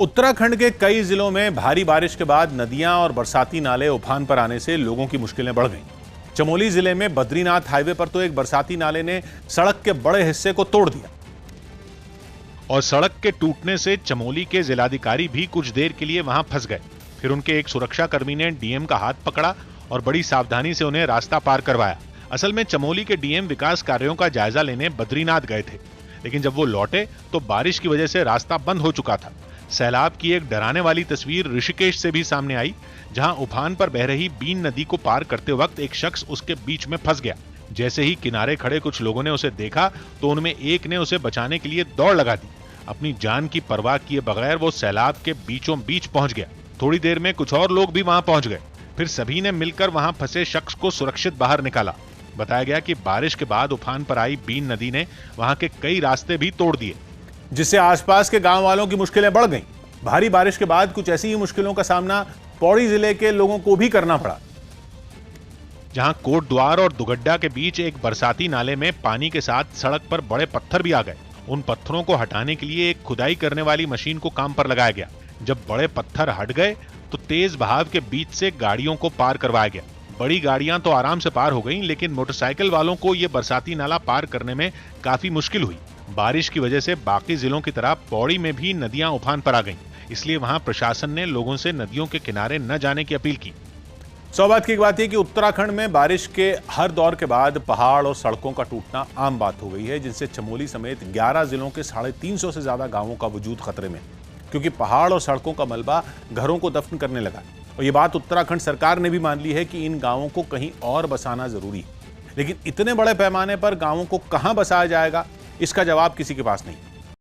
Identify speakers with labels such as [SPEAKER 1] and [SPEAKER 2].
[SPEAKER 1] उत्तराखंड के कई जिलों में भारी बारिश के बाद नदियां और बरसाती नाले उफान पर आने से लोगों की मुश्किलें बढ़ गईं। चमोली जिले में बद्रीनाथ हाईवे पर तो एक बरसाती नाले ने सड़क के बड़े हिस्से को तोड़ दिया
[SPEAKER 2] और सड़क के टूटने से चमोली के जिलाधिकारी भी कुछ देर के लिए वहां फंस गए। फिर उनके एक सुरक्षाकर्मी ने डीएम का हाथ पकड़ा और बड़ी सावधानी से उन्हें रास्ता पार करवाया। असल में चमोली के डीएम विकास कार्यों का जायजा लेने बद्रीनाथ गए थे, लेकिन जब वो लौटे तो बारिश की वजह से रास्ता बंद हो चुका था। सैलाब की एक डराने वाली तस्वीर ऋषिकेश से भी सामने आई, जहां उफान पर बह रही बीन नदी को पार करते वक्त एक शख्स उसके बीच में फंस गया। जैसे ही किनारे खड़े कुछ लोगों ने उसे देखा तो उनमें एक ने उसे बचाने के लिए दौड़ लगा दी। अपनी जान की परवाह किए बगैर वो सैलाब के बीचों बीच पहुंच गया। थोड़ी देर में कुछ और लोग भी वहां पहुंच गए। फिर सभी ने मिलकर वहां फंसे शख्स को सुरक्षित बाहर निकाला। बताया गया कि बारिश के बाद उफान पर आई बीन नदी ने वहां के कई रास्ते भी तोड़ दिए,
[SPEAKER 1] जिससे आसपास के गांव वालों की मुश्किलें बढ़ गईं। भारी बारिश के बाद कुछ ऐसी ही मुश्किलों का सामना पौड़ी जिले के लोगों को भी करना पड़ा,
[SPEAKER 2] जहां कोटद्वार और दुगड्डा के बीच एक बरसाती नाले में पानी के साथ सड़क पर बड़े पत्थर भी आ गए। उन पत्थरों को हटाने के लिए एक खुदाई करने वाली मशीन को काम पर लगाया गया। जब बड़े पत्थर हट गए तो तेज बहाव के बीच से गाड़ियों को पार करवाया गया। बड़ी गाड़ियां तो आराम से पार हो गईं, लेकिन मोटरसाइकिल वालों को यह बरसाती नाला पार करने में काफी मुश्किल हुई। बारिश की वजह से बाकी जिलों की तरह पौड़ी में भी नदियां उफान पर आ गईं, इसलिए वहां प्रशासन ने लोगों से नदियों के किनारे न जाने की अपील की।
[SPEAKER 1] सौभाग्य की बात यह कि उत्तराखंड में बारिश के हर दौर के बाद पहाड़ और सड़कों का टूटना आम बात हो गई है, जिनसे चमोली समेत 11 जिलों के 350 से ज्यादा गांवों का वजूद खतरे में, क्योंकि पहाड़ और सड़कों का मलबा घरों को दफन करने लगा। और ये बात उत्तराखंड सरकार ने भी मान ली है कि इन गांवों को कहीं और बसाना जरूरी है, लेकिन इतने बड़े पैमाने पर गांवों को कहां बसाया जाएगा, इसका जवाब किसी के पास नहीं।